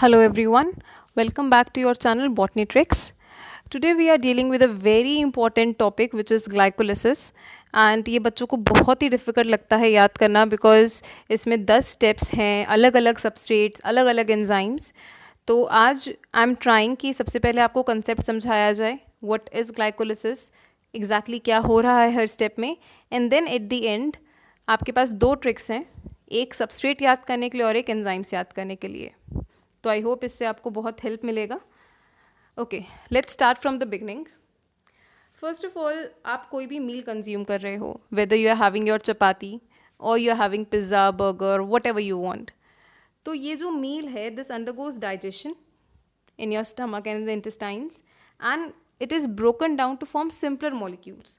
Hello everyone, welcome back to your channel Botany Tricks. Today we are dealing with a very important topic which is glycolysis and ये बच्चों को बहुत ही difficult लगता है याद करना बिकॉज़ इसमें 10 स्टेप्स हैं, अलग अलग सबस्ट्रेट्स, अलग अलग एंजाइम्स। तो आज आई एम ट्राइंग कि सबसे पहले आपको कंसेप्ट समझाया जाए व्हाट इज़ ग्लाइकोलिसिस, एग्जैक्टली क्या हो रहा है हर स्टेप में, and then at the end आपके पास दो ट्रिक्स हैं, एक सबस्ट्रेट याद करने के लिए और एक एंजाइम्स याद करने के लिए। तो आई होप इससे आपको बहुत हेल्प मिलेगा। Okay, let's start from the beginning. First of all, आप कोई भी मील कंज्यूम कर रहे हो, whether you are having your chapati और you are having pizza, burger, whatever you want, तो ये जो मील है this undergoes digestion in your stomach and in the intestines, and it is broken down to form simpler molecules,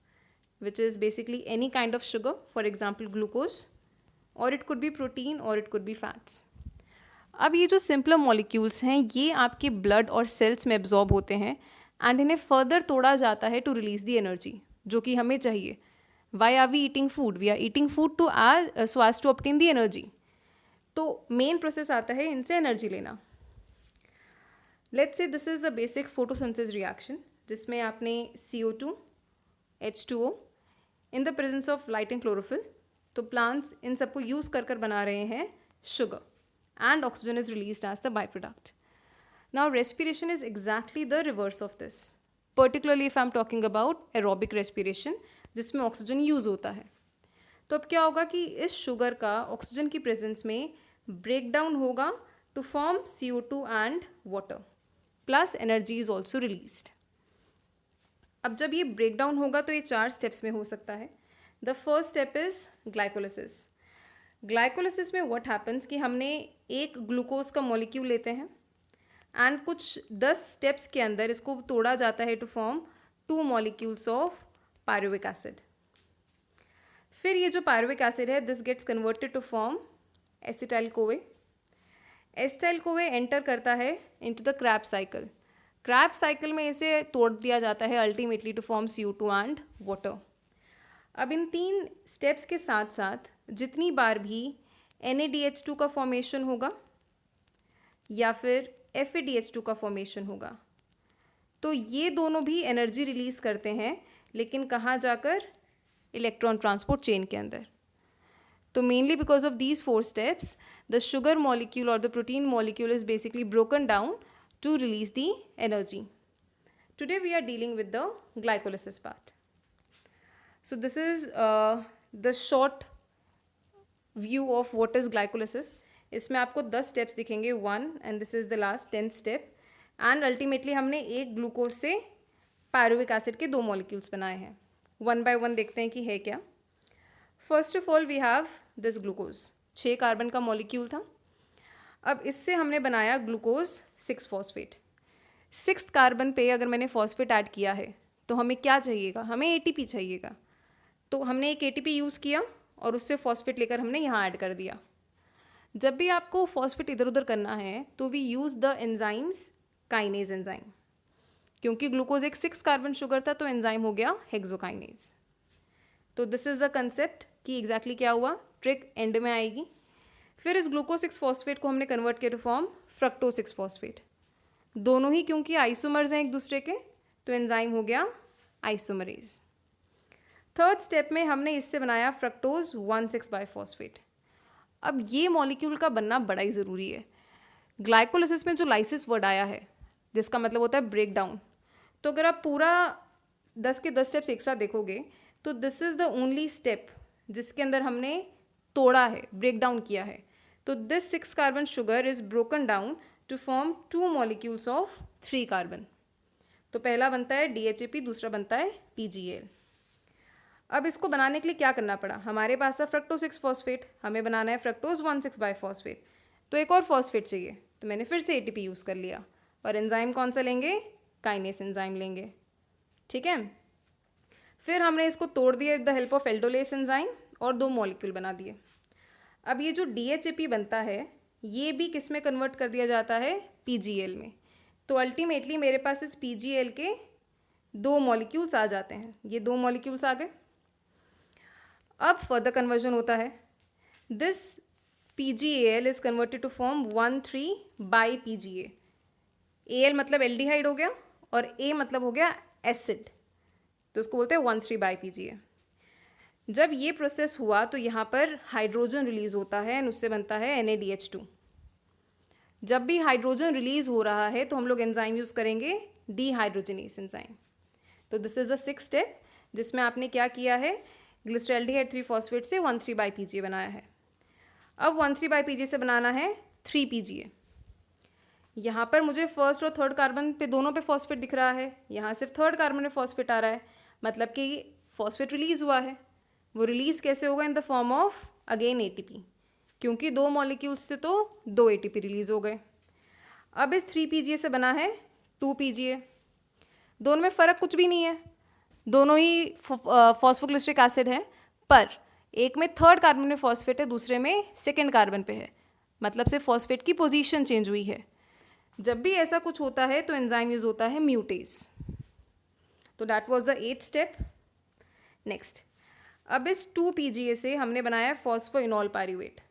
which is basically any kind of sugar, for example glucose, or it could be protein or it could be fats. अब ये जो simpler molecules हैं ये आपके blood और sales में absorb होते हैं एंड इन्हें फर्दर तोड़ा जाता है टू रिलीज दी एनर्जी जो कि हमें चाहिए। Why are we eating food? We are eating food to so as to obtain the energy. तो मेन प्रोसेस आता है इनसे एनर्जी लेना। Let's say this is a basic photosynthesis reaction जिसमें आपने CO2, H2O in the presence of light and chlorophyll, तो plants इन सबको यूज़ कर कर बना रहे हैं sugar and oxygen is released as the byproduct. Now respiration is exactly the reverse of this, particularly if I'm talking about aerobic respiration जिसमें oxygen use होता है। तो अब क्या होगा कि इस शुगर का ऑक्सीजन की प्रेजेंस में ब्रेक डाउन होगा to form CO2 and water, plus energy is also released. अब जब ये ब्रेक डाउन होगा तो ये 4 स्टेप्स में हो सकता है। The first step is glycolysis. Glycolysis में व्हाट हैपन्स कि हमने एक ग्लूकोज का मॉलिक्यूल लेते हैं एंड कुछ 10 स्टेप्स के अंदर इसको तोड़ा जाता है to form 2 molecules of pyruvic acid. फिर ये जो पायरुविक एसिड है this gets converted to form acetyl CoA. Acetyl CoA enter करता है into the Krebs cycle. Krebs cycle में इसे तोड़ दिया जाता है ultimately to form CO2 and water. अब इन 3 स्टेप्स के साथ साथ जितनी बार भी NaDH2 का फॉर्मेशन होगा या फिर FeDH2 का फॉर्मेशन होगा तो ये दोनों भी एनर्जी रिलीज करते हैं, लेकिन कहाँ जाकर? इलेक्ट्रॉन ट्रांसपोर्ट चेन के अंदर। तो mainly because of these 4 steps the sugar molecule और the protein molecule is basically broken down to release the energy. Today we are dealing with the glycolysis part. So this is the short view of what is glycolysis. इसमें आपको 10 steps दिखेंगे, 1 and this is the last 10th step, and ultimately हमने एक glucose से pyruvic acid के 2 molecules बनाए हैं। One by one देखते हैं कि है क्या। First of all we have this glucose, 6 carbon का मॉलिक्यूल था। अब इससे हमने बनाया ग्लूकोज 6 फॉस्फेट। 6 कार्बन पे अगर मैंने फॉस्फेट ऐड किया है तो हमें क्या चाहिएगा? हमें ATP चाहिएगा। तो हमने एक ATP यूज़ किया और उससे फॉस्फेट लेकर हमने यहाँ ऐड कर दिया। जब भी आपको फॉस्फेट इधर उधर करना है तो we use the enzymes kinase enzyme, क्योंकि ग्लूकोज एक 6 कार्बन शुगर था तो एंजाइम हो गया हेक्सोकाइनेज। तो दिस इज़ द कंसेप्ट कि एग्जैक्टली क्या हुआ, ट्रिक एंड में आएगी। फिर इस ग्लूकोज 6 फॉस्फेट को हमने कन्वर्ट किया टू फॉर्म फ्रक्टोज 6 फॉस्फेट। दोनों ही क्योंकि आइसोमर्स हैं एक दूसरे के तो एंजाइम हो गया आइसोमरेज। थर्ड स्टेप में हमने इससे बनाया फ्रक्टोज 1,6 बाइफॉस्फेट। अब ये मॉलिक्यूल का बनना बड़ा ही ज़रूरी है। ग्लाइकोलिसिस में जो लाइसिस वर्ड आया है जिसका मतलब होता है ब्रेक डाउन, तो अगर आप पूरा 10 के 10 स्टेप्स एक साथ देखोगे तो this is the only step जिसके अंदर हमने तोड़ा है, ब्रेक डाउन किया है। तो this 6 carbon sugar is broken down to form 2 molecules of 3 carbon. तो पहला बनता है DHAP, दूसरा बनता है PGL। अब इसको बनाने के लिए क्या करना पड़ा? हमारे पास था फ्रक्टोज 6 फॉस्फेट, हमें बनाना है फ्रक्टोज 1,6 बाइफॉस्फेट, तो एक और फॉस्फेट चाहिए, तो मैंने फिर से ATP यूज़ कर लिया। और एंजाइम कौन सा लेंगे? काइनेस एंजाइम लेंगे, ठीक है। फिर हमने इसको तोड़ दिया with the help of aldolase enzyme और 2 मॉलिक्यूल बना दिए। अब ये जो DHAP बनता है ये भी किस में कन्वर्ट कर दिया जाता है? PGL में। तो अल्टीमेटली मेरे पास इस PGL के 2 मॉलिक्यूल्स आ जाते हैं, ये 2 मॉलिक्यूल्स आ गए। अब फर्दर कन्वर्जन होता है। This PgAl is converted to form 1,3 by PgA. Al मतलब एल्डिहाइड हो गया और A मतलब हो गया एसिड, तो उसको बोलते हैं 1,3 by PgA. जब ये प्रोसेस हुआ तो यहाँ पर हाइड्रोजन रिलीज होता है एंड उससे बनता है NaDH2. जब भी हाइड्रोजन रिलीज हो रहा है तो हम लोग एंजाइम यूज़ करेंगे डीहाइड्रोजनेस एंजाइम. तो this is the 6th step जिसमें आपने क्या किया है, ग्लिसरॉल्डिहाइड 3-फॉस्फेट से 1,3 by PgA बनाया है. अब 1,3 by PgA से बनाना है 3 PgA. यहाँ पर मुझे फर्स्ट और थर्ड कार्बन पे दोनों पे फॉस्फेट दिख रहा है, यहाँ सिर्फ थर्ड कार्बन में फॉस्फेट आ रहा है, मतलब कि फॉस्फेट रिलीज हुआ है. वो रिलीज कैसे होगा, in the form of again ATP, क्योंकि 2 मॉलिक्यूल्स से तो 2 ATP रिलीज हो गए. अब इस 3 PgA से बना है 2 PgA. दोनों में फ़र्क कुछ भी नहीं है, दोनों ही फॉस्फोग्लिसरिक एसिड है, पर एक में थर्ड कार्बन में फॉस्फेट है, दूसरे में सेकेंड कार्बन पे है, मतलब से फॉस्फेट की पोजीशन चेंज हुई है. जब भी ऐसा कुछ होता है तो एंजाइम यूज होता है म्यूटेज. तो that was the 8th step. Next, अब इस 2 PgA से हमने बनाया फॉस्फोइनॉल पायरुवेट.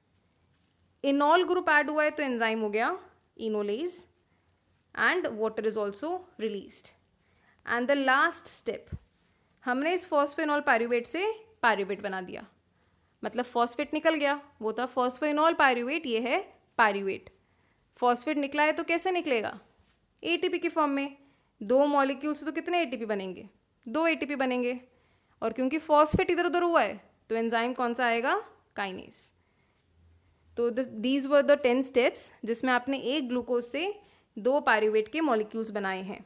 इनॉल ग्रुप ऐड हुआ है तो एंजाइम हो गया enolase and water is also released. And the last step, हमने इस फॉस्फोइनॉल पायरुवेट से पायरुवेट बना दिया, मतलब फॉस्फेट निकल गया, वो था फॉस्फोइनॉल पायरुवेट, ये है पायरुवेट. फॉस्फेट निकला है तो कैसे निकलेगा, ATP की फॉर्म में. 2 मॉलिक्यूल से तो कितने ATP बनेंगे, 2 ATP बनेंगे, और क्योंकि फॉस्फेट इधर उधर हुआ है तो एंजाइम कौन सा आएगा, काइनेज. तो दीज वर द 10 स्टेप्स जिसमें आपने एक ग्लूकोज से 2 पायरुवेट के मॉलिक्यूल्स बनाए हैं.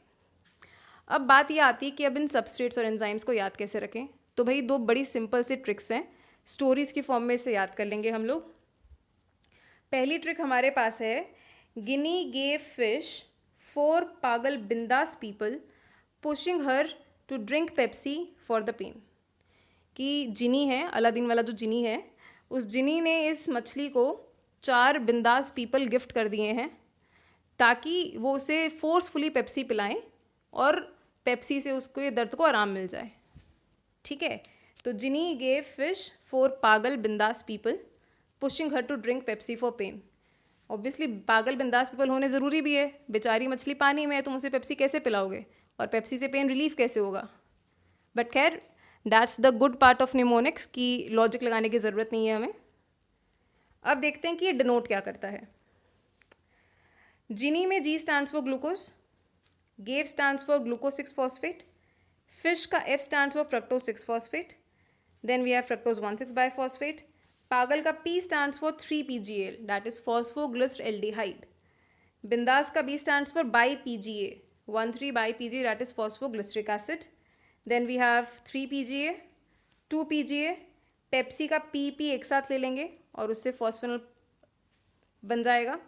अब बात ये आती है कि अब इन सबस्ट्रेट्स और एंजाइम्स को याद कैसे रखें. तो भाई 2 बड़ी सिंपल सी ट्रिक्स हैं, स्टोरीज की फॉर्म में इसे याद कर लेंगे हम लोग. पहली ट्रिक हमारे पास है, गिनी गेव फिश 4 पागल बिंदास people pushing her to drink Pepsi for the pen. कि जिनी है, अलादीन वाला जो जिनी है, उस जिनी ने इस मछली को 4 बिंदास पीपल गिफ्ट कर दिए हैं ताकि वो उसे फोर्सफुली पेप्सी पिलाएं और पेप्सी से उसको ये दर्द को आराम मिल जाए. ठीक है, तो जिनी गेव फिश 4 पागल बिंदास people pushing her to drink Pepsi for pen. Obviously पागल बिंदास पीपल होने ज़रूरी भी है, बेचारी मछली पानी में है, तुम उसे पेप्सी कैसे पिलाओगे, और पेप्सी से पेन रिलीफ कैसे होगा. बट खैर, that's the good part of mnemonics की लॉजिक लगाने की ज़रूरत नहीं है हमें. अब देखते हैं कि ये डिनोट क्या करता है. जिनी में G stands for glucose, gave stands for glucose six phosphate, fish का F stands for fructose six phosphate, then we have fructose one six biphosphate. पागल का P stands for 3 PgAl, that is phosphoglyceraldehyde. बिंदास का B stands for bi PgA, 1,3 bi PgA, that is phosphoglyceric acid. Then we have 3 PgA, 2 PgA. Pepsi का PP एक साथ ले लेंगे और उससे फॉस्फोनॉल बन जाएगा.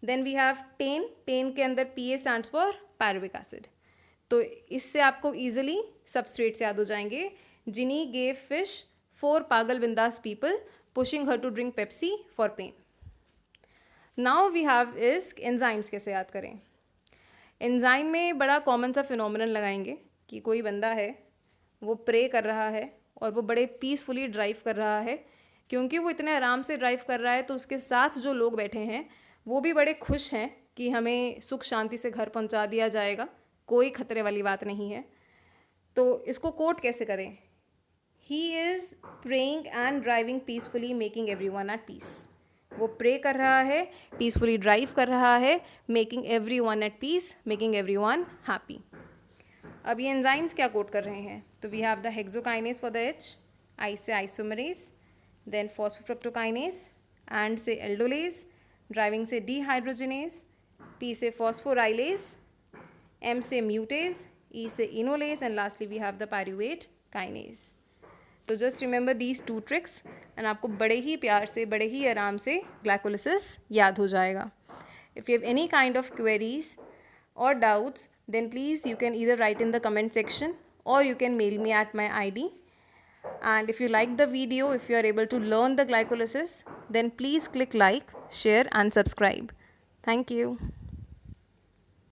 Then we have pen, pen के अंदर PA stands for pyruvic acid. तो इससे आपको ईजिली सबस्ट्रेट्स याद हो जाएंगे. जिनी गेव फिश 4 पागल बिंदास people pushing her to drink Pepsi for pen. Now we have इस एंजाइम्स कैसे याद करें. एंजाइम में बड़ा कॉमन सा फिनोमिनन लगाएंगे कि कोई बंदा है, वो प्रे कर रहा है और वो बड़े पीसफुली ड्राइव कर रहा है. क्योंकि वो इतने आराम से ड्राइव कर रहा है तो उसके साथ जो लोग बैठे हैं वो भी बड़े खुश हैं कि हमें सुख शांति से घर पहुंचा दिया जाएगा, कोई खतरे वाली बात नहीं है. तो इसको कोट कैसे करें, he is praying and driving peacefully making everyone at peace. वो प्रे कर रहा है, पीसफुली ड्राइव कर रहा है, making everyone at peace, making everyone happy. अब ये एंजाइम्स क्या कोट कर रहे हैं, तो we have the hexokinase for the H, I से आइसोमरेज, देन फॉस्फोफ्रक्टोकाइनेज, एंड से एल्डोलेज, ड्राइविंग से डीहाइड्रोजनेज, P से फॉस्फोराइलेज, M से म्यूटेज, E से enolase, and lastly we have the pyruvate kinase. तो just remember these 2 tricks and आपको बड़े ही प्यार से, बड़े ही आराम से ग्लाइकोलिसिस याद हो जाएगा. If you have any kind of queries or doubts, then please you can either write in the comment section or you can mail me at my ID. And if you like the video, if you are able to learn the glycolysis, then please click like, share and subscribe. Thank you.